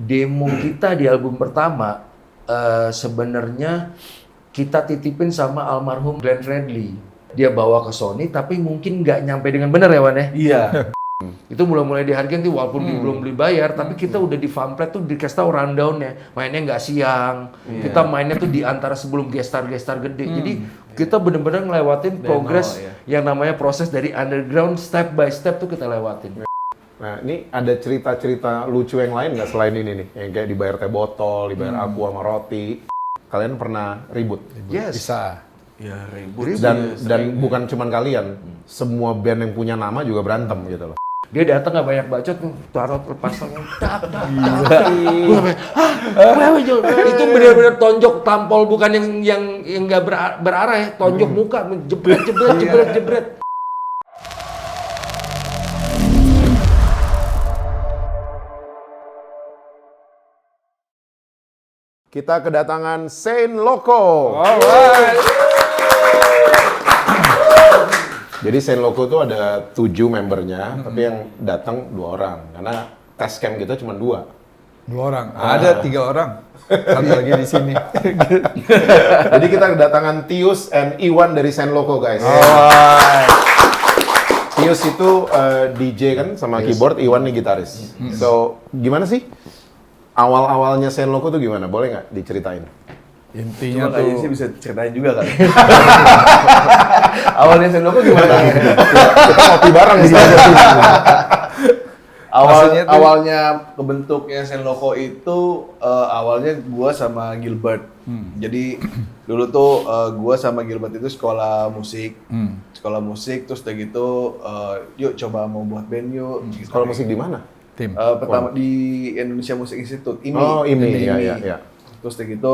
demo kita di album pertama sebenarnya kita titipin sama almarhum Glenn Fredly. Dia bawa ke Sony tapi mungkin nggak nyampe dengan benar ya Wan ya? Iya. Itu mulai dihargain tuh walaupun belum beli bayar, tapi kita udah di pamflet tuh dikasih tahu rundown-nya. Mainnya nggak siang, kita mainnya tuh di antara sebelum gestar gede. Jadi kita bener-bener ngelewatin progres yang namanya proses dari underground step by step tuh kita lewatin. Nah, ini ada cerita-cerita lucu yang lain nggak selain ini nih? Yang kayak dibayar teh botol, dibayar aku sama roti. Kalian pernah ribut? Yes. Bisa. Ya ribut. Dan bukan cuman kalian, semua band yang punya nama juga berantem gitu loh. Dia datang nggak banyak bacot tuh, taruh lepasan, tak. Itu benar-benar tonjok tampol, bukan yang nggak berarah ya, tonjok muka, jebret. Kita kedatangan Saint Loco. Alright. Jadi Saint Loco itu ada 7 membernya, tapi yang datang 2 orang. Karena test camp kita cuma 2. 2 orang. Ada 3 orang. Satu lagi di sini. Jadi kita kedatangan Tius and Iwan dari Saint Loco, guys. Tius itu DJ kan sama keyboard, Iwan nih gitaris. So, gimana sih? Awal-awalnya Saint Loco tuh gimana? Boleh nggak diceritain? Intinya Cuma kayaknya sih tuh bisa ceritain juga kan. Awalnya Saint Loco gimana? Kita ngopi bareng sih. Awalnya kebentuknya Saint Loco itu awalnya gua sama Gilbert. Jadi dulu tuh gua sama Gilbert itu sekolah musik. Sekolah musik terus udah gitu yuk coba mau buat band yuk. Gitu. Kalau musik di mana? tim. Pertama di Indonesia Music Institute. IMI. Ya. Terus udah gitu,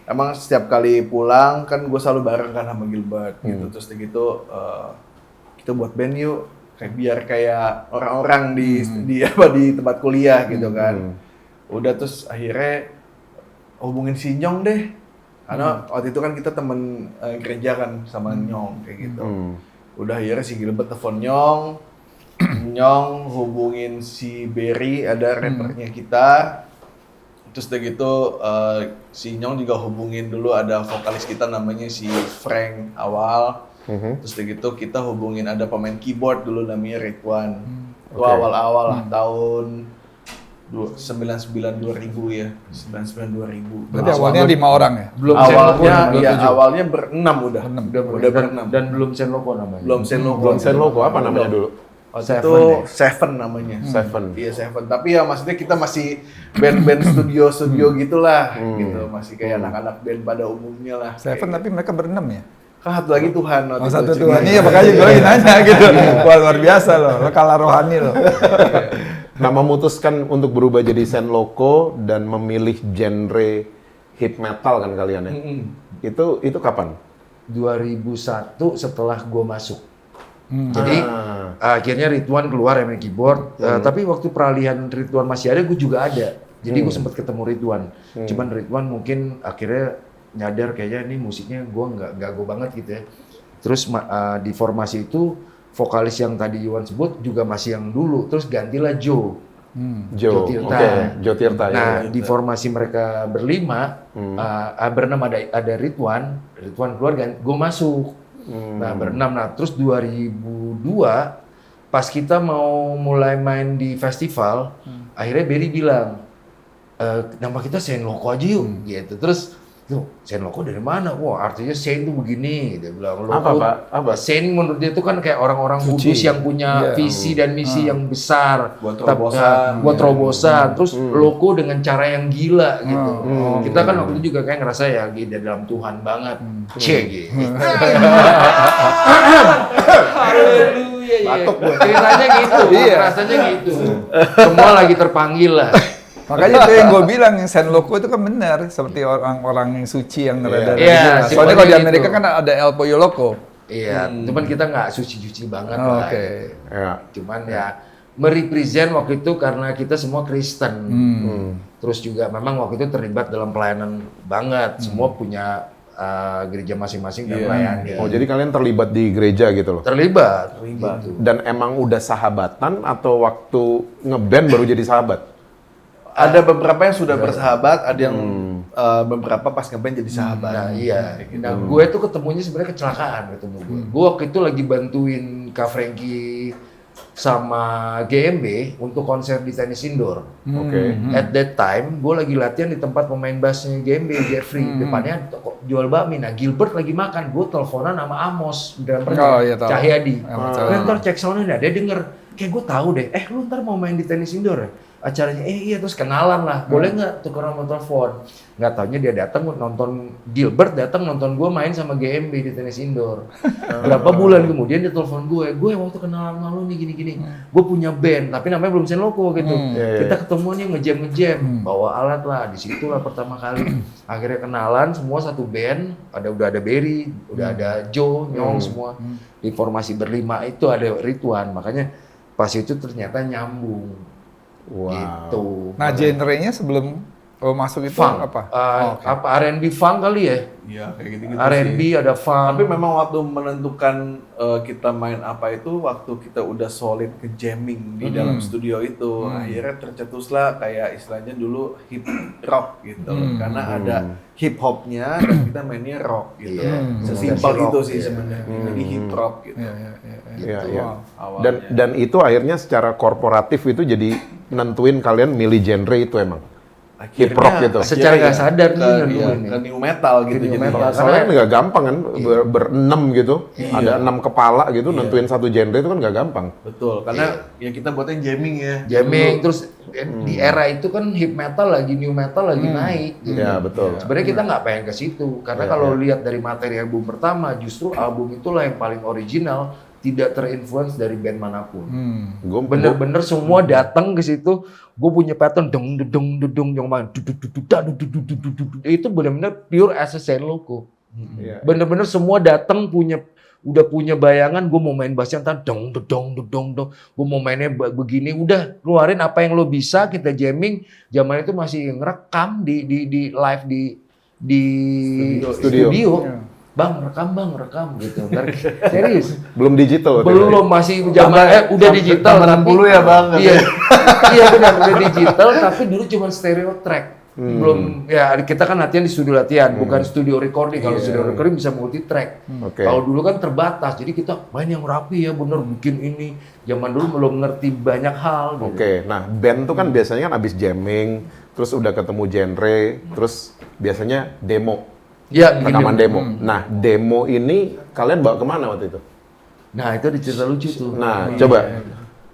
emang setiap kali pulang kan gue selalu bareng kan sama Gilbert gitu. Terus udah gitu, kita buat band yuk, biar kayak orang-orang di tempat kuliah gitu kan. Udah terus akhirnya hubungin si Nyong deh, karena waktu itu kan kita temen gereja kan sama Nyong kayak gitu. Udah akhirnya si Gilbert telepon Nyong hubungin si Berry, ada rappernya kita. Terus udah gitu si Nyong juga hubungin dulu ada vokalis kita namanya si Frank awal. Terus udah gitu kita hubungin ada pemain keyboard dulu namanya Ridwan. Itu awal-awal lah tahun 99-2000 ya. 99-2000. Berarti awalnya 5 orang ya? Belum awalnya berenam udah. Udah berenam. Dan belum Saint Loco namanya. Belum Saint Loco. Belum Saint Loco, apa namanya dulu? Itu Seven namanya. Seven. Iya Seven. Tapi ya maksudnya kita masih band-band studio gitulah, gitu. Masih kayak anak-anak band pada umumnya lah. Seven tapi mereka berenam ya? Kan satu lagi Tuhan. Oh satu Tuhan, iya makanya gue lagi nanya gitu. Wah luar biasa loh, lo kalah rohani loh. Nah, memutuskan untuk berubah jadi Saint Loco dan memilih genre hip metal kan kalian ya? Itu kapan? 2001 setelah gue masuk. Jadi akhirnya Ridwan keluar yang main keyboard, tapi waktu peralihan Ridwan masih ada, gue juga ada. Jadi gue sempat ketemu Ridwan. Cuman Ridwan mungkin akhirnya nyadar kayaknya ini musiknya gue nggak gue banget gitu ya. Terus di formasi itu vokalis yang tadi Iwan sebut juga masih yang dulu. Terus gantilah Joe Tirta. Joe Tirta. Nah Ya. di formasi mereka berlima, berenam ada Ridwan keluar, gue masuk. Nah berenam, terus 2002 pas kita mau mulai main di festival, akhirnya Berry bilang, nama kita Saint Loco aja yuk, gitu. Terus, Saint Loco dari mana? Wah artinya Saint itu begini, dia bilang. Apa Pak? Apa? Saint menurut dia itu kan kayak orang-orang kudus yang punya visi dan misi yang besar. Buat terobosan. Terus Loco dengan cara yang gila gitu. Kita kan waktu itu juga kayak ngerasa ya di dalam Tuhan banget. Gitu. Haleluya ya. Ceritanya gitu, rasanya gitu. Semua lagi terpanggil lah. Makanya itu yang gue bilang, yang Saint Loco itu kan benar, seperti orang-orang yang suci yang rada. Iya, soalnya kalau di gitu. Amerika kan ada El Pollo Loco. Iya, cuman kita nggak suci-suci banget lah. Oke. Ya. Cuman ya merepresent waktu itu karena kita semua Kristen. Terus juga memang waktu itu terlibat dalam pelayanan banget. Semua punya gereja masing-masing dan melayani. Oh, jadi kalian terlibat di gereja gitu loh? Terlibat. Gitu. Dan emang udah sahabatan atau waktu ngeband baru jadi sahabat? ada beberapa yang sudah bersahabat, ada yang beberapa pas ngeband jadi sahabat. Nah iya, nah gue tuh ketemunya sebenarnya kecelakaan ketemu gue. Gue waktu itu lagi bantuin Kak Frankie sama GMB untuk konser di tenis indoor. Oke. At that time, gue lagi latihan di tempat pemain bassnya GMB, Jeffrey. Depannya toko jual bakmi. Nah, Gilbert lagi makan. Gue teleponan sama Amos, drummer iya, tahu. Cahyadi. Cahyadi. Ntar cek soundnya, dia denger. Kayak gue tahu deh, lu ntar mau main di tenis indoor ya? Acaranya, iya, terus kenalan lah. Boleh nggak tukar nomor telepon? Nggak taunya dia datang nonton, Gilbert datang nonton gue main sama GMB di tenis indoor. Berapa bulan kemudian dia telepon gue waktu kenalan sama lu nih gini-gini. Gue punya band, tapi namanya belum Sen Loco gitu. Kita ketemu nih ngejam, bawa alat lah. Di situ lah pertama kali. Akhirnya kenalan, semua satu band. Udah ada Berry, udah ada Joe, Nyong semua. Informasi berlima itu ada Ridwan. Makanya pas itu ternyata nyambung. Wow. Gitu. Nah, genrenya sebelum masuk itu Funk. apa? Apa R&B funk kali ya? Iya, kayak gitu-gitu R&B sih. ada funk. Tapi memang waktu menentukan kita main apa itu waktu kita udah solid ke jamming di dalam studio itu, akhirnya tercetuslah kayak istilahnya dulu hip rock gitu, karena ada hip hopnya dan kita mainnya rock gitu. Sesimpel Versi itu rock, sih iya. sebenarnya. Jadi hip rock gitu. Iya, iya. Awalnya. Dan itu akhirnya secara korporatif itu jadi nentuin kalian milih genre itu emang. Hip rock gitu. Secara nggak sadar nih ke, nentuin ke new metal gitu. new jadi. metal. Soalnya nggak gampang kan, berenam gitu, ada 6 kepala gitu, nentuin satu genre itu kan nggak gampang. Betul, karena ya kita buatnya jamming ya. Jamming terus di era itu kan hip metal lagi new metal lagi naik gitu. Iya, betul. Sebenarnya kita nggak pengen ke situ karena kalau lihat dari materi album pertama justru album itulah yang paling original, tidak terinfluence dari band manapun. Bener-bener semua datang ke situ, gue punya pattern dong yang mana itu bener-bener pure as a Sen Loco. Bener-bener semua datang udah punya bayangan, gue mau main bassnya ntar dong, gue mau mainnya begini, udah keluarin apa yang lo bisa, kita jamming. Zaman itu masih ngerekam di live di studio. Bang rekam gitu. Ntar, serius. Belum digital. Belum, masih zaman udah digital Tambah 60 tapi ya, Bang. Iya. Iya benar, udah digital tapi dulu cuma stereo track. Belum ya, kita kan latihan di studio latihan, bukan studio recording. Kalau studio recording bisa multi track. Kalau dulu kan terbatas. Jadi kita main yang rapi ya, bener bikin ini. Zaman dulu belum ngerti banyak hal gitu. Oke, nah band tuh kan biasanya kan abis jamming, terus udah ketemu genre, terus biasanya demo. Ya, bikin Rekaman demo. demo. Nah, demo ini kalian bawa kemana waktu itu? Nah, itu ada cerita lucu tuh. Nah, coba.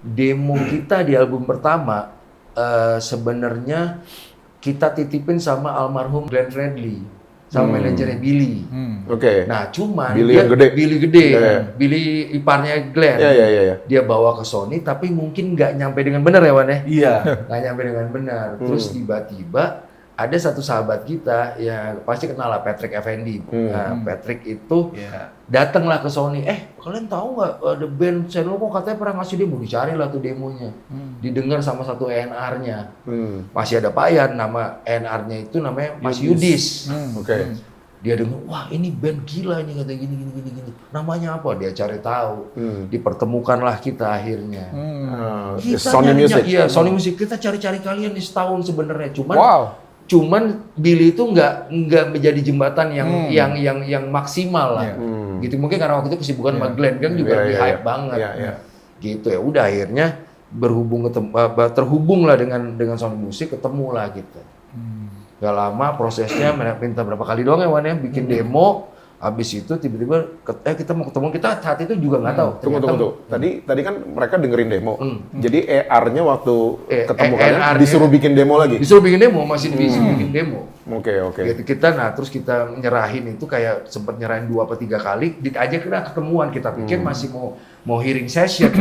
Demo kita di album pertama sebenarnya kita titipin sama almarhum Glenn Fredly sama manajernya Billy. Oke. Nah, cuman Billy dia yang gede. Billy gede, Iya. Billy iparnya Glenn. Iya. Dia bawa ke Sony tapi mungkin nggak nyampe dengan benar ya Wan ya? Iya. Nggak nyampe dengan benar. Terus tiba-tiba ada satu sahabat kita yang pasti kenal lah, Patrick Effendi. Nah, Patrick itu datanglah ke Sony. Kalian tahu nggak ada band Sen Loco katanya pernah ngasih demo, dicari lah tuh demonya. Didengar sama satu ENR-nya. Masih ada Payan, nama ENR-nya itu namanya Mas Yudis. Oke. Dia dengar, wah ini band gila ini katanya gini. Namanya apa? Dia cari tahu. Dipertemukanlah kita akhirnya. Kita Sony nyari- Music. Iya, Sony Music. Kita cari-cari kalian di setahun sebenarnya. Cuman Billy itu nggak menjadi jembatan yang maksimal lah. Gitu mungkin karena waktu itu kesibukan sama Glenn kan juga di hype banget. Gitu ya. Udah akhirnya terhubung lah dengan Sony Music, ketemu lah gitu. Gak lama prosesnya minta berapa kali doang ya Wan ya, bikin demo. Habis itu tiba-tiba kita mau ketemu, kita saat itu juga nggak tahu. Tunggu. Tadi kan mereka dengerin demo. Jadi ER-nya waktu ketemu kalian ER-nya disuruh bikin demo lagi. Disuruh bikin demo, masih disuruh bikin demo. Oke. Gitu, terus kita nyerahin itu kayak sempat nyerahin 2 atau 3 kali, aja kita ketemuan, kita pikir masih mau hearing session,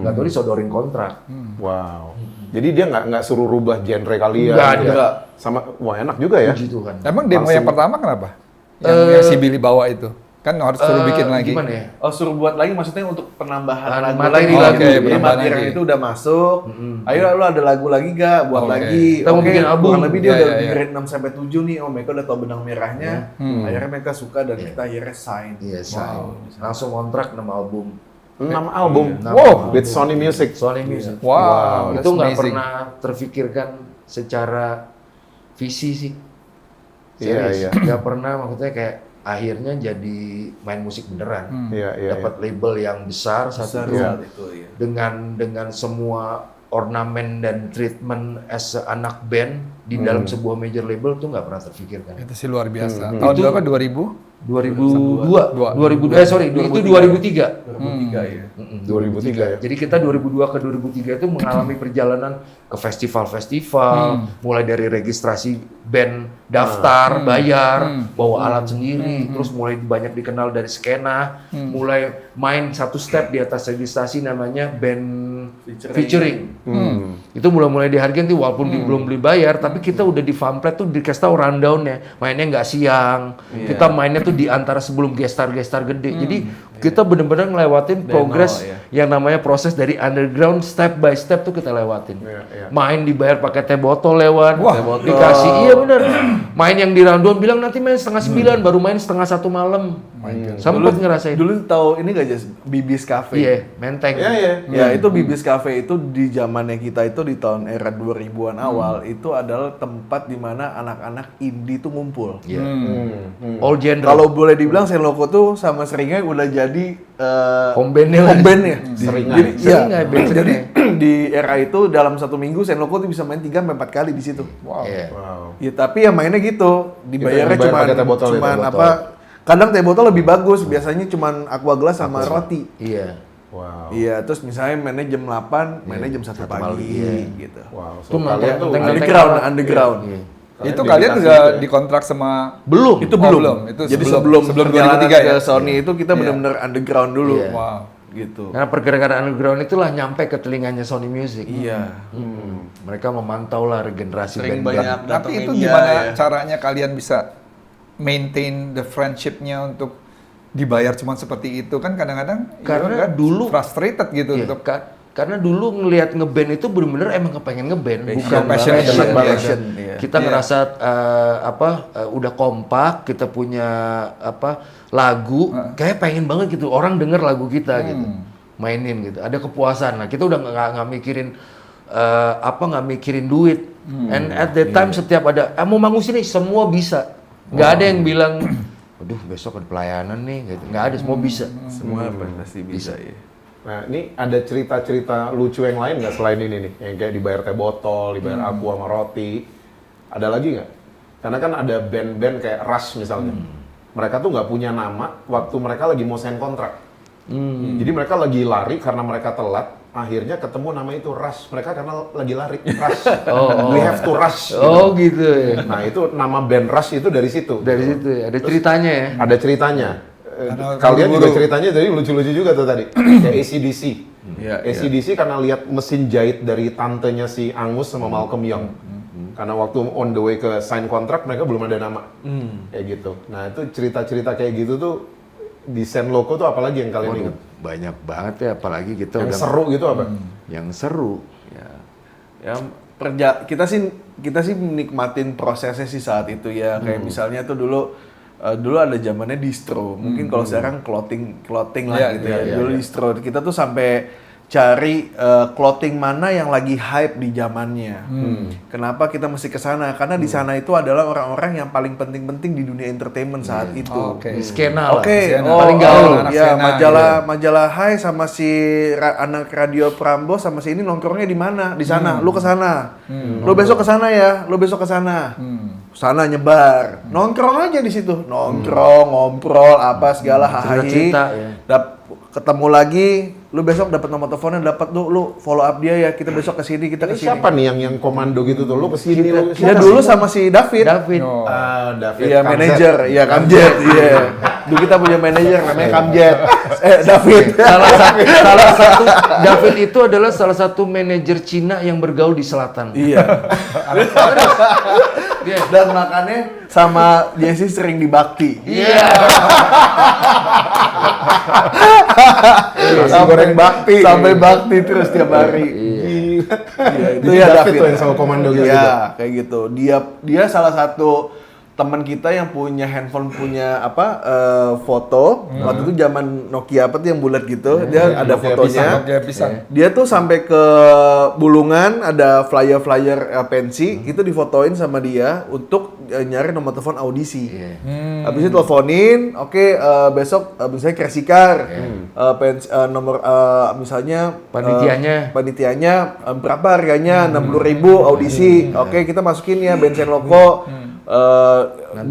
nggak tahu disodorin kontrak. Wow. Jadi dia nggak suruh rubah genre kalian. Nggak gitu. ada. Sama, wah enak juga ya. Puji Tuhan. Emang demo yang pertama kenapa? Yang si Billy bawa itu kan harus suruh bikin lagi. Gimana ya? Oh, suruh buat lagi maksudnya untuk penambahan materi lagu. lagi. Jadi penambahan materi lagi. yang itu udah masuk. Ayo lu ada lagu lagi gak? Buat lagi. Kita mau bikin album. Kurang lebih dia Iya, udah iya. grade 6 sampai 7 nih. Oh, mereka udah tahu benang merahnya. Akhirnya mereka suka dan kita akhirnya sign. Iya, langsung kontrak 6 album. 6 album. Iya, Wow, with Sony Music. Sony Music. Wow, Itu nggak that's amazing. pernah terfikirkan secara visi sih. Iya, Serius. iya. Nggak pernah maksudnya kayak akhirnya jadi main musik beneran. Iya. Dapat label yang besar satu Besar itu saat itu ya. dengan semua ornamen dan treatment as a anak band di dalam sebuah major label tuh nggak pernah terfikirkan. Itu sih luar biasa. Tahun berapa? 2000? 2002, itu 2003. 2003 ya. 2003 ya. Jadi kita 2002 ke 2003 itu mengalami perjalanan ke festival-festival, mulai dari registrasi band, daftar, bayar, bawa alat sendiri, terus mulai banyak dikenal dari skena, mulai main satu step di atas registrasi namanya band featuring. Itu mulai dihargain tuh walaupun belum beli bayar, tapi kita udah di pamflet tuh dikasih tahu rundown-nya, mainnya nggak siang, kita mainnya tuh di antara sebelum gestar gede. Jadi kita benar-benar ngelewatin progres yang namanya proses dari underground step by step tuh kita lewatin. Main dibayar pakai teh botol lewat, dikasih iya bener. Main yang di rundown bilang nanti main 8:30 baru main 1:30 malam. Sempet ngerasain. Dulu tahu ini gak Jas? Bibis Cafe. Iya, Menteng. Ya itu Bibis Cafe itu di zamannya kita itu di tahun era 2000-an awal itu adalah tempat di mana anak-anak indie tuh ngumpul. Iya. All genre. Kalau boleh dibilang Senloko tuh sama Seringai udah jadi home band-nya lah. home band-nya. Seringai. Jadi, Seringai, band jadi Seringai. di era itu dalam satu minggu Senloko tuh bisa main 3-4 kali di situ. Iya. Wow. Ya tapi ya mainnya gitu, dibayarnya Dibayar cuman pakai teh botol, cuman teh botol. apa? Kadang teh botol lebih bagus, biasanya cuman aqua gelas sama roti. Iya. Wow. Iya, terus misalnya mainnya jam 8, mainnya jam 1 pagi gitu. Wow. Itu kalian tuh Underground. Iya. Itu Kalian kalian dedikasi udah gitu ya? dikontrak sama Belum. Itu Oh, belum. belum. Itu Jadi sebelum sebelum 2003 perjalanan ya? ke Sony itu kita benar-benar underground dulu. Iya. Wow. Gitu. Karena pergerakan underground itulah nyampe ke telinganya Sony Music. Iya. Mereka memantau lah regenerasi Sering band-band. banyak Tapi datang itu media, gimana ya. caranya kalian bisa maintain the friendship-nya untuk dibayar cuma seperti itu kan kadang-kadang Karena kan dulu- frustrated gitu Iya, untuk karena dulu ngelihat ngeband itu bener-bener emang kepengen ngeband, bukan passion banget. passion, iya. Kita ngerasa udah kompak, kita punya lagu, kayak pengen banget gitu orang denger lagu kita gitu, mainin gitu, ada kepuasan. Nah kita udah nggak mikirin nggak mikirin duit. And at that time setiap ada mau manggung sini semua bisa, nggak ada yang bilang, aduh besok ada pelayanan nih, gitu. Nggak ada, semua bisa. Semua pasti bisa ya. Nah, ini ada cerita-cerita lucu yang lain nggak selain ini nih? Yang kayak dibayar teh botol, dibayar aqua sama roti. Ada lagi nggak? Karena kan ada band-band kayak Rush misalnya. Mereka tuh nggak punya nama waktu mereka lagi mau sign kontrak. Jadi mereka lagi lari karena mereka telat. Akhirnya ketemu nama itu Rush. Mereka karena lagi lari. Rush. We have to rush. Oh gitu ya. Nah itu nama band Rush itu dari situ. Dari situ ya, ada ceritanya ya. Ada ceritanya. Karena Kalian juga buru-buru. ceritanya jadi lucu-lucu juga tuh tadi. Kayak AC/DC. Iya, AC/DC karena lihat mesin jahit dari tantenya si Angus sama Malcolm Young. Karena waktu on the way ke sign kontrak mereka belum ada nama. Kayak gitu. Nah itu cerita-cerita kayak gitu tuh di Senloko tuh apalagi yang kalian ingat? Banyak banget ya, apalagi kita Yang udah seru gitu apa? yang seru. Ya. Ya kita sih menikmatin prosesnya sih saat itu ya. Kayak misalnya tuh dulu ada zamannya distro. Mungkin kalau sekarang clothing lah Iya, gitu iya, ya. iya, Dulu distro. Kita tuh sampai cari clothing mana yang lagi hype di zamannya. Kenapa kita mesti ke sana? Karena di sana itu adalah orang-orang yang paling penting-penting di dunia entertainment saat itu. Oke. Di skena lah. Oke, Skena. Paling gaul. anak Ya, skena, majalah Hai sama si anak radio Prambos sama si ini nongkrongnya di mana? Di sana. Lu ke sana. Lu besok ke sana ya. Lu besok ke sana. Sana nyebar. Nongkrong aja di situ. Nongkrong, ngobrol apa segala hahaha. Cerita-cerita, ya. Ketemu lagi, lu besok dapat nomor teleponnya, dapat lu follow up dia ya. Kita besok ke sini, kita Ini ke sini. siapa nih yang komando gitu tuh? Lu kesini, lu Ya dulu sama si David. David. Oh. David Iya, Kamzat. manajer. Iya, Kamjet. Iya. Dulu kita punya manajer namanya Kamjet. David. salah satu David itu adalah salah satu manajer Cina yang bergaul di selatan. Iya. Dia Dan makannya sama Jesse sering dibakti. Iya. Nasi goreng bakti. Sampai bakti terus tiap hari. Iya. Iya, itu Jadi ya David David tuh yang sama komando gitu. Iya, kayak gitu. Dia salah satu teman kita yang punya handphone punya foto waktu itu zaman Nokia apa tuh yang bulat gitu, dia ada Nokia fotonya. Nokia pisang. Dia tuh sampai ke Bulungan ada flyer-flyer pensi itu difotoin sama dia untuk nyari nomor telepon audisi. Habis itu teleponin, oke, besok misalnya Kresikar, nomor misalnya panitianya berapa harganya 60.000 audisi. Oke, kita masukin ya Bensen Loko.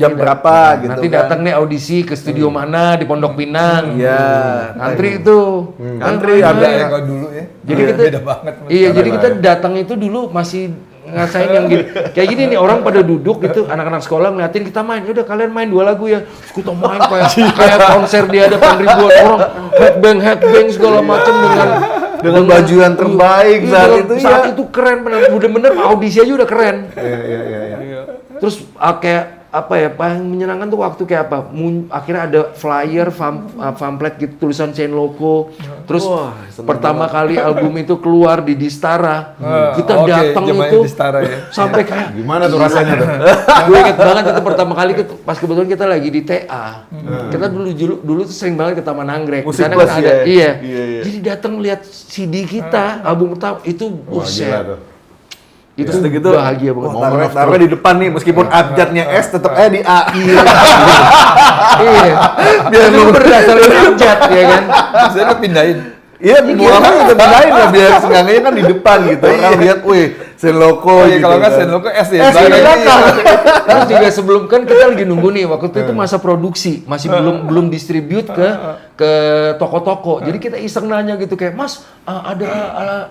Jam berapa gitu nanti kan. datang nih audisi ke studio mana di Pondok Pinang. Iya. Antri itu. Antri Ada ada. ya kalau dulu ya. Jadi kita beda banget. Iya, jadi kita datang itu dulu masih ngasain yang gini. Kayak gini nih orang pada duduk gitu, anak-anak sekolah ngeliatin kita main. Udah kalian main 2 lagu ya. Terus kita main kayak konser di hadapan ribuan orang, headbang segala macam Dengan baju yang terbaik saat itu keren bener-bener audisi aja udah keren. Iya. Terus kayak apa ya, paling menyenangkan tuh waktu kayak apa, akhirnya ada flyer, pamflet gitu tulisan Chain Loco. Terus pertama kali album itu keluar di Distara, kita datang itu Distara, ya. sampai kayak Gimana tuh rasanya tuh? gue inget banget itu pertama kali pas kebetulan kita lagi di TA. Kita dulu tuh sering banget ke Taman Anggrek. Musik Di sana plus kan ada, ya? iya. Iya. Jadi datang lihat CD kita, album pertama itu Wah, gila tuh. itu Terus gitu bahagia banget. taruhnya di depan nih meskipun abjadnya S tetap di A. Iya. Biar lu berdasarkan abjad ya kan. Saya pindahin. Iya, mualah kita pindahin lah biar seenggaknya kan di depan gitu. Orang lihat, wih, Chain Loco Iya, gitu. kalau nggak kan. Chain Loco S ya. S di belakang. Terus juga sebelum kan kita lagi nunggu nih waktu itu masa produksi masih belum distribute ke toko-toko. Jadi kita iseng nanya gitu kayak, "Mas, ada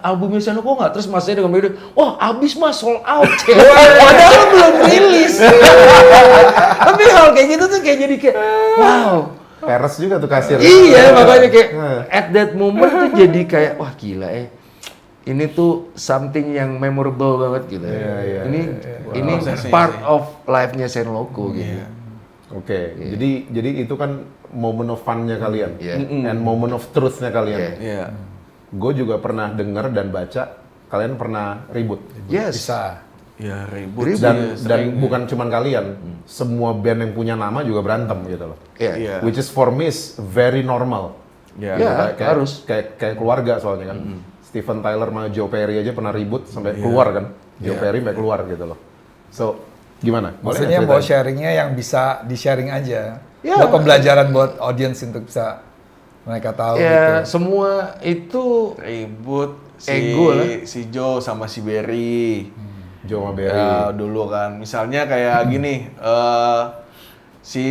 albumnya Chain Loco nggak?" Terus masnya dengan media, "Wah, habis Mas, sold out." Padahal belum rilis. Tapi hal kayak gitu tuh kayak jadi kayak wow. Peres juga tuh kasir. Iya, makanya kayak at that moment tuh jadi kayak wah gila ini tuh something yang memorable banget gitu. Ini part of life-nya Chain Loco gitu. Oke, jadi itu kan moment of fun-nya kalian, Iya. and moment of truth-nya kalian. Iya. Gue juga pernah dengar dan baca kalian pernah ribut. Yes. Bisa. Ya ribut. Dan bukan cuman kalian, semua band yang punya nama juga berantem gitu loh. Iya. Which is for me is very normal. Ya, harus. Kayak keluarga soalnya kan. Steven Tyler sama Joe Perry aja pernah ribut sampai keluar kan. Joe Perry sampai keluar gitu loh. So, gimana? Boleh Maksudnya nggak mau ceritain? sharingnya yang bisa di-sharing aja. Ya. Buat pembelajaran buat audience untuk bisa mereka tahu Ya, gitu. semua itu Ribut Ego lah. si Joe sama si Berry. Joe sama Berry. Ya dulu kan, misalnya kayak gini, si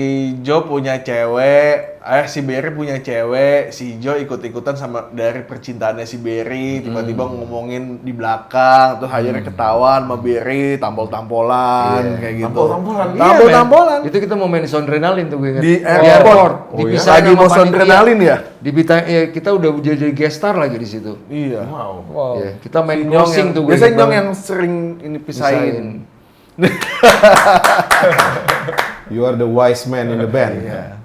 Joe punya cewek, si Berry punya cewek, si Joe ikut-ikutan sama dari percintaannya si Berry, tiba-tiba ngomongin di belakang, terus akhirnya ketahuan sama Berry, tampol-tampolan kayak gitu. Tampol-tampolan? Tampol-tampolan. Itu kita mau main Sondrenalin tuh gue ingat. Di airport. Oh, iya? Dipisahin Lagi sama mau panitia. Sondrenalin ya? Kita udah jadi guest star lagi di situ. Iya. Wow. Wow. Iya, kita main Si Nyong closing yang- tuh gue biasanya ingat Nyong banget. yang sering ini pisahin. You are the wise man in the band. Ya.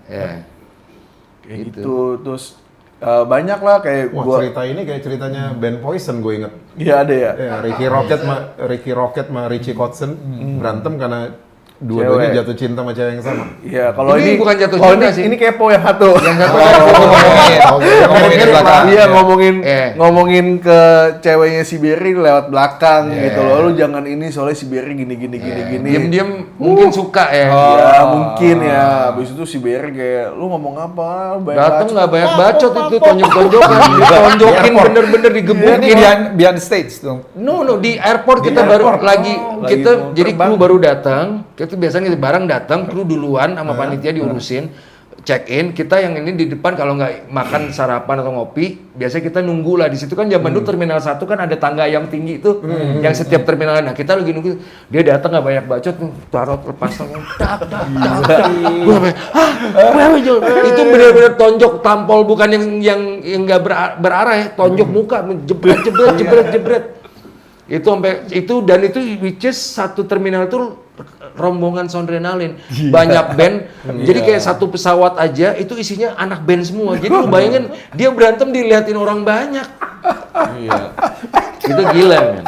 Kayak gitu. Terus banyak lah kayak Wah, gua. cerita ini kayak ceritanya band Poison gue inget. Iya ada ya. Ya, Ricky Rocket sama Richie Kotzen berantem karena dua-duanya Cewek. jatuh cinta sama cewek yang sama. Iya, kalau Ini ini bukan jatuh kalau cinta ini, sih. ini kepo yang satu. Yang satu Oh, ngomongin di belakang. Iya, Iya. ngomongin ke ceweknya si Berry lewat belakang gitu loh. Lu jangan ini soalnya si Berry gini. Diam-diam mungkin suka ya. Ya, mungkin ya. Habis itu si Berry kayak lu ngomong apa? Banyak Dateng bacot." nggak banyak bacot itu tonjok-tonjokan, ditonjokin bener-bener digebukin. Ini behind the stage tuh. No, di airport kita baru lagi Lagi kita mau jadi terbang. kru baru datang. Kita biasanya kita bareng datang, kru duluan sama panitia diurusin. Check in, kita yang ini di depan kalau nggak makan sarapan atau ngopi, biasanya kita nunggu lah di situ kan zaman dulu Terminal 1 kan ada tangga yang tinggi itu, yang setiap terminal. Nah kita lagi nunggu, dia datang nggak banyak bacot, taruh lepas tangan, tak. Gue sampai, itu benar-benar tonjok tampol bukan yang nggak berarah ya, tonjok muka, jebret. Itu sampai itu dan itu which is satu terminal itu rombongan Sondrenalin, banyak band. Jadi kayak satu pesawat aja itu isinya anak band semua. Jadi lu bayangin dia berantem diliatin orang banyak. Iya. Itu gila kan.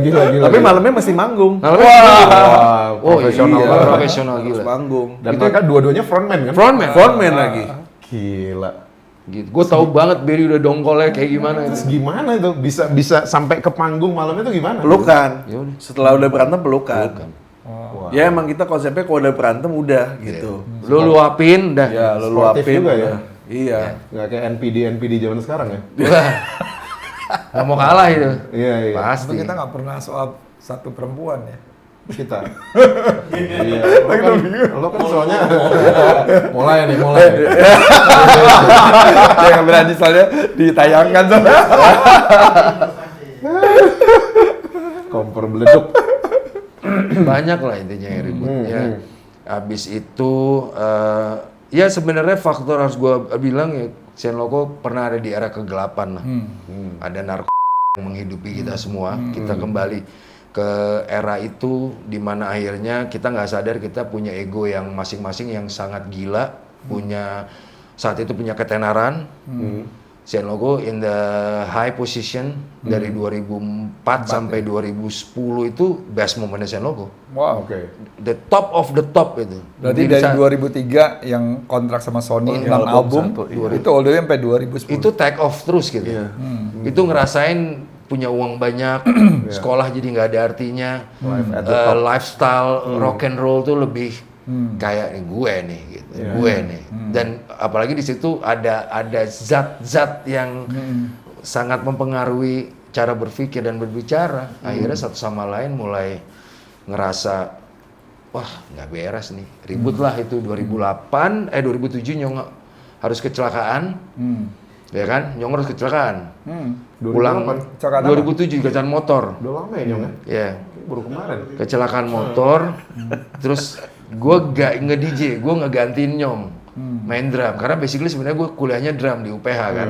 Gila. Tapi malamnya masih manggung. Wah. Oh Profesional iya, banget. profesional harus gila. panggung. Dan mereka dua-duanya frontman kan? Frontman lagi. Gila. Gitu. Gue tahu banget Barry udah dongkolnya kayak gimana Terus itu. gimana itu bisa sampai ke panggung malamnya itu gimana? Pelukan. Yaudah. Setelah udah berantem pelukan. Ya emang kita konsepnya kalau udah berantem udah gitu. Lu luapin dah. Ya lu Sportif luapin juga ya. udah. Iya. Nggak kayak NPD zaman sekarang ya? Wah. Gak mau kalah itu. Iya, iya. Pasti. Tapi kita nggak pernah soal satu perempuan ya. Kita. Iya. Lo kan soalnya mulai nih. Yang berani soalnya ditayangkan soalnya. Kompor beleduk. Banyak lah intinya yang ribut ya. Habis itu ya sebenarnya faktor harus gua bilang ya Senloko pernah ada di era kegelapan lah. Ada narkoba yang menghidupi kita semua. Kita kembali ke era itu di mana akhirnya kita nggak sadar kita punya ego yang masing-masing yang sangat gila, punya saat itu punya ketenaran. Senloko in the high position dari 2004 sampai 2010 itu best momennya Senloko. Wow. Oke. The top of the top itu. Berarti Mungkin dari sa- 2003 yang kontrak sama Sony 6 album album, satu, iya. itu all the way sampai 2010. itu take off terus gitu. Itu ngerasain punya uang banyak, sekolah jadi nggak ada artinya, lifestyle rock and roll tuh lebih kayak gue nih, gitu, gue nih. Dan apalagi di situ ada zat-zat yang sangat mempengaruhi cara berpikir dan berbicara. Akhirnya satu sama lain mulai ngerasa, wah nggak beres nih, ribut lah itu 2007 Nyong harus kecelakaan. Ya kan, Nyong harus kecelakaan. Pulang 2007 kecelakaan motor. Udah lama ya Nyong ya? Ya, Baru kemarin. kecelakaan motor. Terus gue gak nge-DJ, gue ngegantiin Nyong main drum. Karena basically sebenarnya gue kuliahnya drum di UPH kan.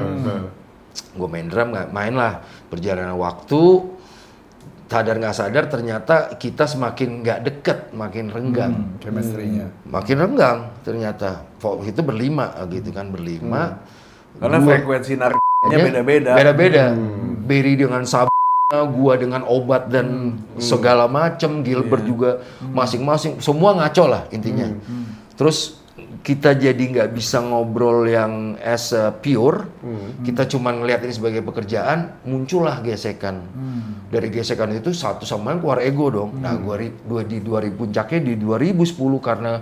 Gue main drum, main lah. Perjalanan waktu, sadar nggak sadar ternyata kita semakin nggak deket, makin renggang. Chemistry-nya. Makin renggang ternyata. Waktu itu berlima gitu kan, berlima. Karena frekuensi narkotikanya beda-beda. Beda-beda. Barry dengan gua dengan obat dan segala macem, Gilbert juga masing-masing, semua ngaco lah intinya. Terus kita jadi nggak bisa ngobrol yang as a pure, kita cuma ngeliat ini sebagai pekerjaan, muncullah gesekan. Dari gesekan itu satu sama lain keluar ego dong. Nah gua di 2000 puncaknya di 2010 karena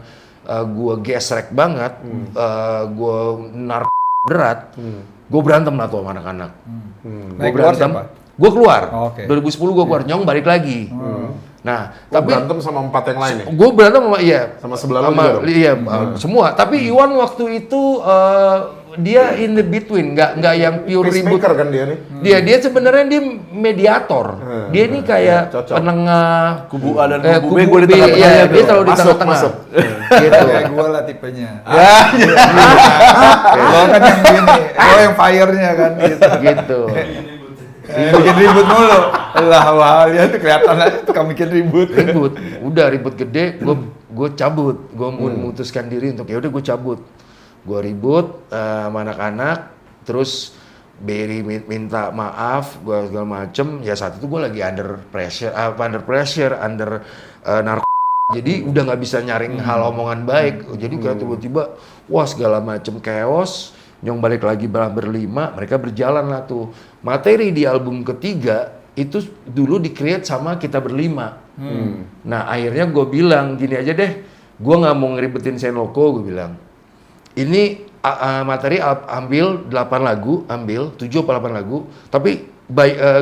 gua gesrek banget, gua berat, gue berantem lah tuh sama anak-anak. Gue berantem, gue keluar. Oh, oke. 2010 gue keluar, Nyong balik lagi. Nah, tapi berantem sama 4 yang lain ya? gue berantem sama Sama sebelah lu juga dong? iya, semua. Tapi Iwan waktu itu dia in the between, nggak yang pure ribut. Peacemaker kan dia nih? Dia sebenarnya dia mediator. Dia ini kayak cocok. penengah Kubu A dan kubu B, gue di B, tengah-tengahnya iya, tuh. dia selalu di Masuk, tengah-tengah. masuk. Gitu. Kayak gue lah tipenya. Lo kan yang gini, lo yang fire-nya kan gitu. Gitu. Bikin ribut mulu. Lah wah, lihat tuh kelihatan aja tukang bikin ribut. Udah ribut gede, gue cabut, gue memutuskan diri untuk ya udah gue cabut, gue ribut sama anak-anak, terus Barry minta maaf, gue segala macem, ya saat itu gue lagi under pressure, under narkoba, jadi udah nggak bisa nyaring hal omongan baik, jadi kayak tiba-tiba, wah segala macem chaos. Nyong balik lagi berlima, mereka berjalan lah tuh. Materi di album ketiga itu dulu di-create sama kita berlima. Nah akhirnya gue bilang gini aja deh, gue nggak mau ngeribetin Senloko, gue bilang. Ini materi ambil 8 lagu, 7 atau 8 lagu, tapi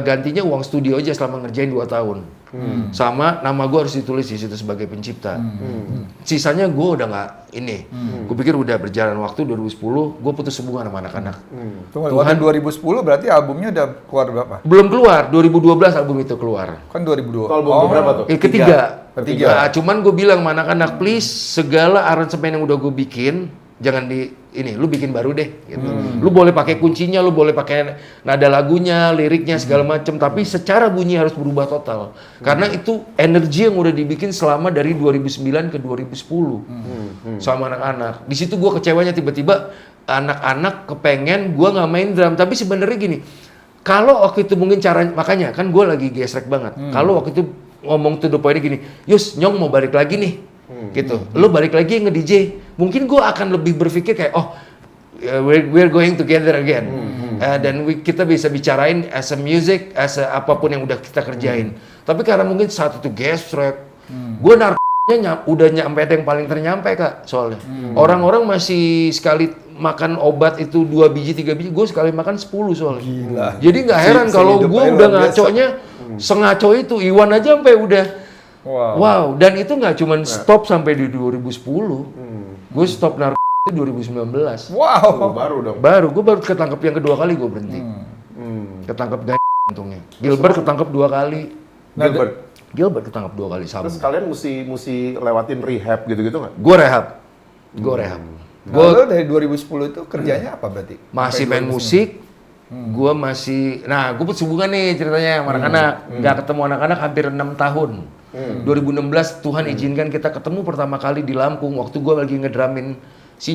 gantinya uang studio aja selama ngerjain 2 tahun. Sama nama gue harus ditulis di situ sebagai pencipta. Sisanya gue udah nggak ini. Gue pikir udah berjalan waktu 2010, gue putus hubungan sama anak-anak. Tunggu, waktu 2010 berarti albumnya udah keluar berapa? Belum keluar, 2012 album itu keluar. Kan 2002. Album berapa tuh? Ketiga. Ketiga. Nah, cuman gue bilang sama anak-anak, please segala aransemen yang udah gue bikin, jangan lu bikin baru deh gitu. Lu boleh pakai kuncinya, lu boleh pakai nada lagunya, liriknya segala macem, tapi secara bunyi harus berubah total. Karena itu energi yang udah dibikin selama dari 2009 ke 2010 sama anak-anak. Di situ gue kecewanya tiba-tiba anak-anak kepengen gue nggak main drum, tapi sebenarnya gini, kalau waktu itu mungkin makanya kan gue lagi gesrek banget. Kalau waktu itu ngomong to the point gini, Yus, Nyong mau balik lagi nih, gitu. Lu balik lagi nge-DJ. Mungkin gue akan lebih berpikir kayak, we're going together again. Dan kita bisa bicarain as a music, as a apapun yang udah kita kerjain. Tapi karena mungkin saat itu guest track, gue udah nyampe yang paling ternyampe Kak, soalnya. Orang-orang masih sekali makan obat itu 2 biji, 3 biji, gue sekali makan 10 soalnya. Gila. Jadi nggak heran kalau gue udah ngaconya, sengaco itu, Iwan aja sampai udah, wow. Dan itu nggak cuman stop sampai di 2010, gue stop narkoba itu 2019. Wow. Baru dong. Gue baru ketangkep yang kedua kali gue berhenti. Ketangkep untungnya. Gilbert ketangkep 2 kali. Gilbert ketangkep 2 kali sama. Terus kalian mesti lewatin rehab gitu-gitu nggak? Gue rehab. Lo dari 2010 itu kerjanya apa berarti? Masih main musik. Gue masih, gue hubungan nih ceritanya sama anak-anak. Nggak ketemu anak-anak hampir 6 tahun. 2016 Tuhan izinkan kita ketemu pertama kali di Lampung waktu gue lagi ngedramin si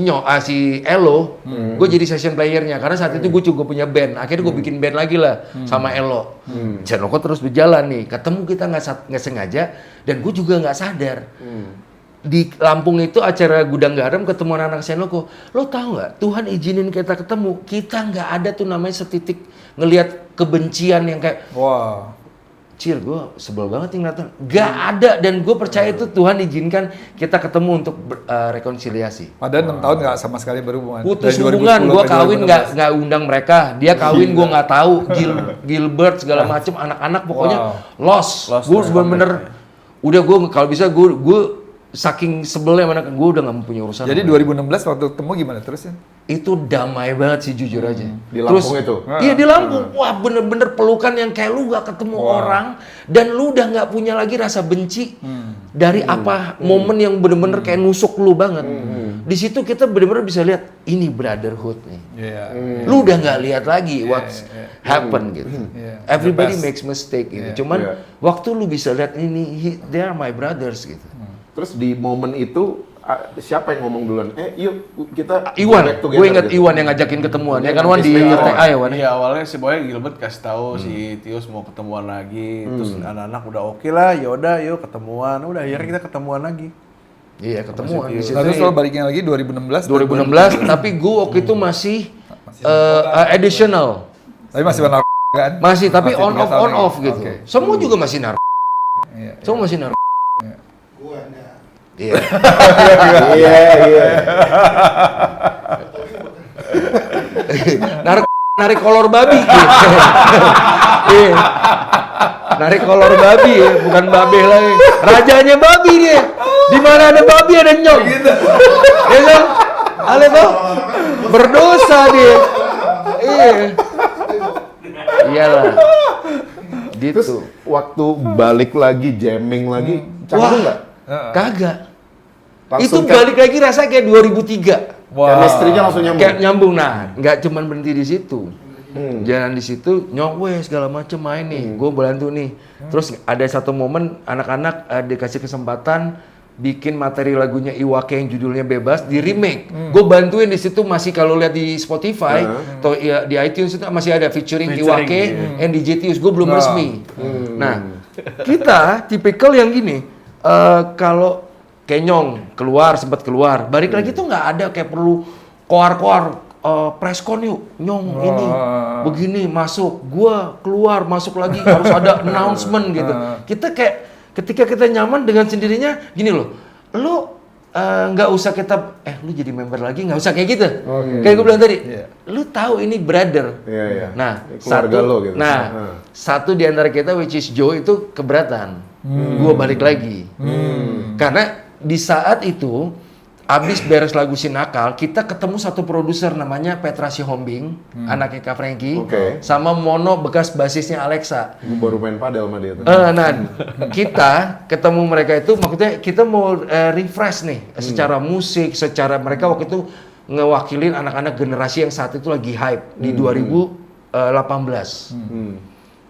Elo. Gue jadi session playernya karena saat itu gue juga punya band. Akhirnya gue bikin band lagi lah sama Elo. Senoko terus berjalan nih. Ketemu kita nggak sengaja dan gue juga nggak sadar. Di Lampung itu acara Gudang Garam ketemu anak-anak Senoko. Lo tahu nggak? Tuhan izinin kita ketemu. Kita nggak ada tuh namanya setitik ngelihat kebencian yang kayak Cil, gue sebel banget nih ngeliatin. Gak ada, dan gue percaya itu Tuhan izinkan kita ketemu untuk rekonsiliasi. Padahal 6 tahun gak sama sekali berhubungan. Putus hubungan, gue kawin gak undang mereka. Dia kawin gue gak tahu. Gilbert segala macem, anak-anak pokoknya lost. Gue bener-bener, udah gue kalau bisa gue saking sebelnya mana gue udah gak mau punya urusan. Jadi 2016 waktu ketemu gimana terus ya? Itu damai banget sih jujur aja. Di Lampung itu? Iya di Lampung. Wah bener-bener pelukan yang kayak lu gak ketemu orang dan lu udah gak punya lagi rasa benci dari apa momen yang bener-bener kayak nusuk lu banget. Di situ kita bener-bener bisa lihat ini brotherhood nih. Lu udah gak lihat lagi what's happen gitu. Everybody makes mistake gitu. Cuman waktu lu bisa lihat ini they are my brothers gitu. Terus di momen itu siapa yang ngomong duluan? Yuk kita Iwan, gue inget gitu. Iwan yang ngajakin ketemuan, ya kan Wan di TTA ya Wan? Iya awalnya si Boy Gilbert kasih tahu si Tius mau ketemuan lagi, terus anak-anak udah oke lah, yaudah yuk ketemuan, udah akhirnya kita ketemuan lagi. Iya ketemuan. Terus lo baliknya lagi 2016? 2016, tapi gue waktu itu masih additional. Tapi masih benar kan? Masih, tapi on off gitu. Semua juga masih Semua masih Iya. Narik kolor babi. Narik kolor babi ya, bukan babe lagi. Rajanya babi dia. Di mana ada babi ada Nyong. Gitu. Ya kan? Ale tuh berdosa dia. Iyalah. Gitu. Terus waktu balik lagi jamming lagi, canggung nggak? Kagak. Itu balik lagi rasa kayak 2003. Chemistry-nya langsung nyambung. Kayak nyambung. Nah, nggak cuman berhenti di situ. Jalan di situ, Nyong segala macem main nih. Gue bantu nih. Terus ada satu momen anak-anak dikasih kesempatan bikin materi lagunya Iwake yang judulnya Bebas di remake. Gue bantuin di situ masih kalau lihat di Spotify atau ya, di iTunes itu masih ada featuring Iwake and DJ Tius. Gue belum resmi. Nah, kita tipikal yang gini. Kalau Kenyong sempat keluar, balik lagi tuh nggak ada kayak perlu koar-koar preskon yuk, Nyong ini begini masuk, gua keluar masuk lagi harus ada announcement gitu. Kita kayak ketika kita nyaman dengan sendirinya gini loh, lu nggak usah kita lu jadi member lagi nggak usah kayak gitu. Kayak gue bilang tadi, lu tahu ini brother. Nah satu di antara kita which is Joe itu keberatan. Gua balik lagi karena di saat itu abis beres lagu Sinakal kita ketemu satu produser namanya Petra Sihombing, anaknya Kak Franky, sama Mono bekas basisnya Alexa. Gue baru main padel sama dia tuh. Nah kita ketemu mereka itu maksudnya kita mau refresh nih secara musik, secara mereka waktu itu ngewakilin anak-anak generasi yang saat itu lagi hype di 2018.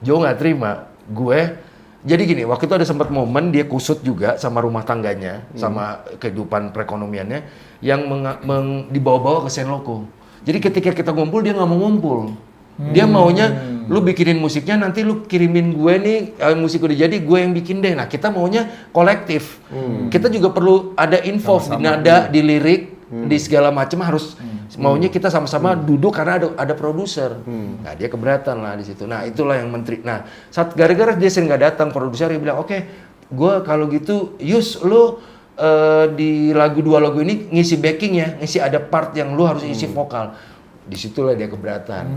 Joe nggak terima gue. Jadi gini, waktu itu ada sempat momen dia kusut juga sama rumah tangganya, sama kehidupan perekonomiannya, yang dibawa-bawa ke Senloko. Jadi ketika kita ngumpul, dia nggak mau ngumpul. Dia maunya lu bikinin musiknya, nanti lu kirimin gue nih, musik udah jadi, gue yang bikin deh. Nah, kita maunya kolektif. Kita juga perlu ada involve di nada, di lirik, di segala macam harus maunya kita sama-sama duduk karena ada produser. Nah, dia keberatan lah di situ. Nah, itulah yang menteri. Nah, saat gara-gara dia sering nggak datang, produser dia bilang, "Oke, gue kalau gitu, Yus, lu di dua lagu ini ngisi backing ya, ngisi ada part yang lu harus isi vokal." Disitulah dia keberatan.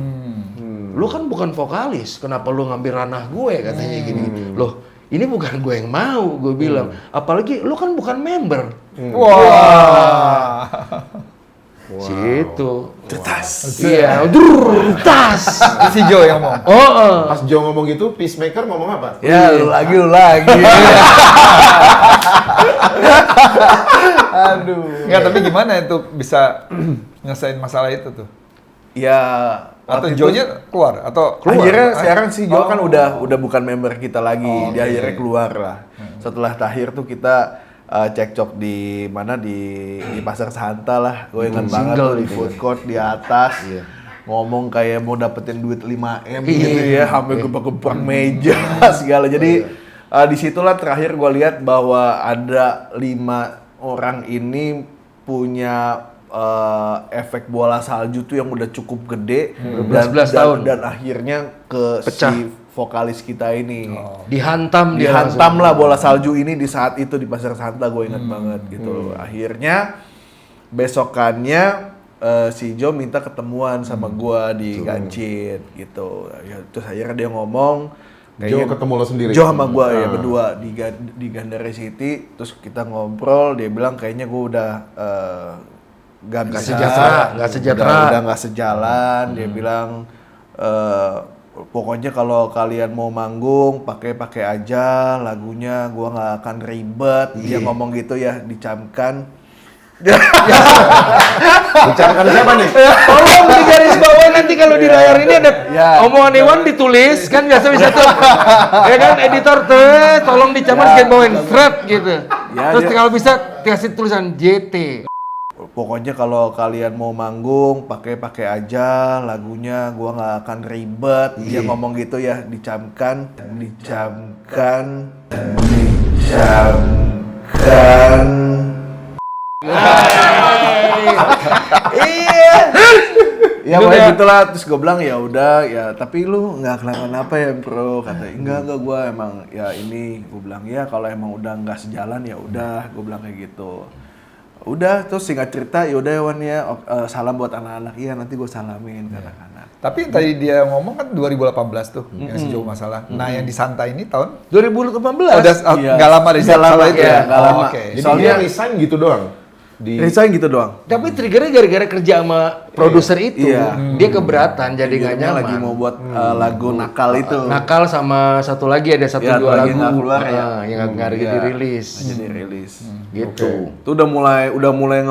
Lu kan bukan vokalis, kenapa lu ngambil ranah gue, katanya gini. Loh, ini bukan gue yang mau, gue bilang. Apalagi lu kan bukan member. Wah. Situ. Cetas. Iya, tas. Si Joe yang ngomong. Pas Joe ngomong gitu, Peacemaker ngomong apa? Ya, lu lagi. Aduh. Enggak, tapi gimana itu bisa nyelesain masalah itu tuh? Ya, Atau waktu itu- Joe-nya keluar atau Akhirnya sekarang si Joe kan udah bukan member kita lagi. Dia akhirnya keluar lah. Setelah Tahir tuh kita cekcok di mana di Pasar Santa lah. Gue ingat banget single tuh di itu food ya. court di atas. Ngomong kayak mau dapetin duit 5M gitu ya, sampai gebrak-gebrak meja segala. Jadi disitulah terakhir gue lihat bahwa ada 5 orang ini punya efek bola salju tuh yang udah cukup gede 11 tahun. dan akhirnya ke Pecah. si vokalis kita ini Dihantam dia dihantam langsung. lah bola salju ini di saat itu di Pasar Santa, gue ingat banget gitu. Akhirnya besokannya si Joe minta ketemuan sama gue di Gancit gitu. Ya, terus akhirnya dia ngomong Joe ketemu lo sendiri? Joe sama gue ya berdua di Gandara City. Terus kita ngobrol, dia bilang kayaknya gue udah nggak bisa, nggak sejahtera. udah nggak sejalan. Dia bilang pokoknya kalau kalian mau manggung pakai aja lagunya, gue nggak akan ribet. Dia ngomong gitu ya, dicamkan. Bicarakan siapa nih? Tolong di garis bawah nanti kalau di layar ini ada Ya. omongan Iwan ditulis kan biasa bisa tuh. Ya kan editor tuh tolong dicampur garis bawain thread gitu. Ya, Terus dia- kalau bisa kasih tulisan JT. Pokoknya kalau kalian mau manggung pakai aja lagunya, gua nggak akan ribet. Dia ngomong gitu ya, dicamkan. Iya. Ya Lu pokoknya udah- gitulah. Terus gue bilang ya udah ya, tapi lu nggak kenapa-napa ya bro, kata. Enggak gue emang ya ini. Gue bilang ya kalau emang udah nggak sejalan ya udah, gue bilang kayak gitu. Udah, terus singkat cerita ya udah Wan ya, salam buat anak-anak. Iya nanti gue salamin ke anak-anak. Tapi yang tadi dia ngomong kan 2018 tuh yang si Joe masalah. Nah, yang di Santa ini tahun 2018. Iya. nggak lama dari Nggak lama, masalah itu iya, ya. nggak lama. Oke. Jadi Soalnya- dia resign gitu doang? Resign gitu doang. Tapi triggernya gara-gara kerja sama produser itu. Iya. Dia keberatan jadi nggak Dia nyaman. lagi mau buat lagu nakal itu. Nakal sama satu lagi ada satu Ya, dua lagi lagu nggak keluar ya. yang nggak Iya. dirilis. Jadi rilis. Gitu. Itu udah mulai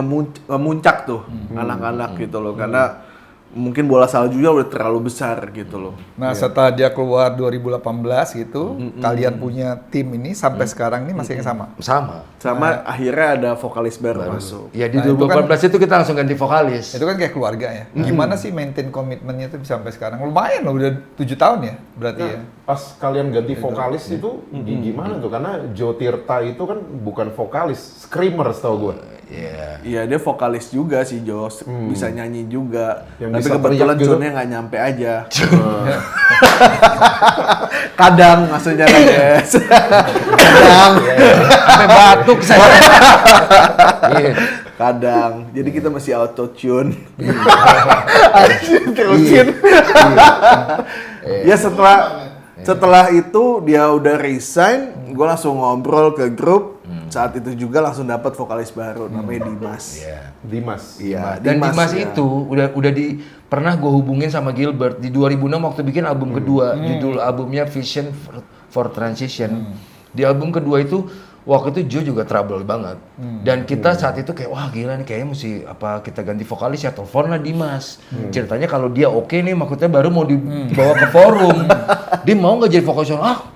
ngemuncak tuh anak-anak gitu loh, karena mungkin bola saljunya udah terlalu besar gitu loh. Nah, setelah dia keluar 2018 gitu, kalian punya tim ini sampai sekarang ini masih yang sama. Sama. Sama akhirnya ada vokalis baru masuk. Ya di Nah, itu 2018 itu kita langsung ganti vokalis. Itu kan kayak keluarga ya. Gimana sih maintain komitmennya itu bisa sampai sekarang? Lumayan loh, udah 7 tahun ya berarti ya. Pas kalian ganti vokalis itu gimana tuh? Karena Joe Tirta itu kan bukan vokalis, screamer setahu gue. Iya. Iya dia vokalis juga sih Jos, bisa nyanyi juga. Yang Tapi bisa kebetulan teriak gitu. John-nya nggak nyampe aja. Kadang maksudnya kan guys. Kadang. Sampai batuk saya. Iya. Kadang. Jadi kita masih auto tune. Terusin. Ya setelah itu dia udah resign, gue langsung ngobrol ke grup. Saat itu juga langsung dapat vokalis baru namanya Dimas. Dimas. Iya, Dan Dimas ya. itu udah pernah gue hubungin sama Gilbert di 2006 waktu bikin album kedua, judul albumnya Vision for Transition. Di album kedua itu waktu itu Joe juga trouble banget. Dan kita saat itu kayak, wah gila nih kayaknya mesti apa kita ganti vokalis ya, telepon lah Dimas. Ceritanya kalau dia oke nih, maksudnya baru mau dibawa ke forum. Dia mau nggak jadi vokalis?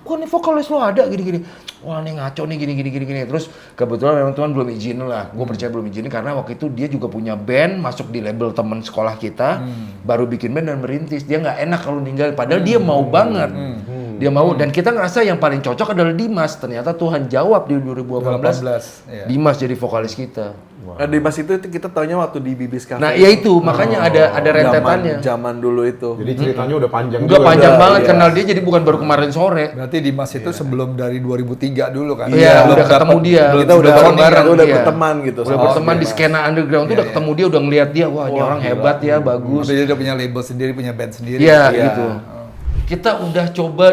Kok nih vokalis lo ada gini-gini. Wah nih ngaco nih gini. Terus kebetulan memang Tuhan belum izinin lah. Gue percaya belum izinin karena waktu itu dia juga punya band, masuk di label teman sekolah kita, baru bikin band dan merintis. Dia nggak enak kalau ninggal, padahal dia mau banget. Dia mau, dan kita ngerasa yang paling cocok adalah Dimas. Ternyata Tuhan jawab di 2018. Iya. Dimas jadi vokalis kita. Nah, Dimas itu kita taunya waktu di Bibis Cafe. Nah, ya itu makanya ada rentetannya. Zaman dulu itu. Jadi ceritanya udah panjang Udah juga. panjang banget, iya. kenal dia jadi bukan baru kemarin sore. Berarti Dimas itu sebelum dari 2003 dulu kan? Iya, Belum udah ketemu dapat- dia. Kita udah bareng-bareng, udah iya. berteman gitu. Udah sama berteman dia. di skena underground tuh udah ketemu dia, udah ngeliat dia, wah ini orang hebat ya, bagus. Maksudnya dia udah punya label sendiri, punya band sendiri. Iya, Iya. gitu. Kita udah coba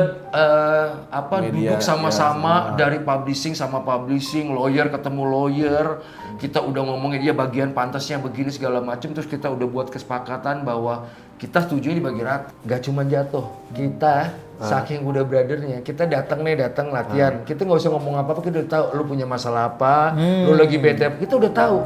Media, duduk sama-sama dari publishing sama publishing, lawyer ketemu lawyer. Kita udah ngomongin dia bagian pantasnya begini segala macam, terus kita udah buat kesepakatan bahwa kita setuju dibagi rata. Gak cuma jatuh, kita saking udah brothernya, kita datang latihan. Kita nggak usah ngomong apa-apa, kita udah tahu lu punya masalah apa, lu lagi bete, kita udah tahu.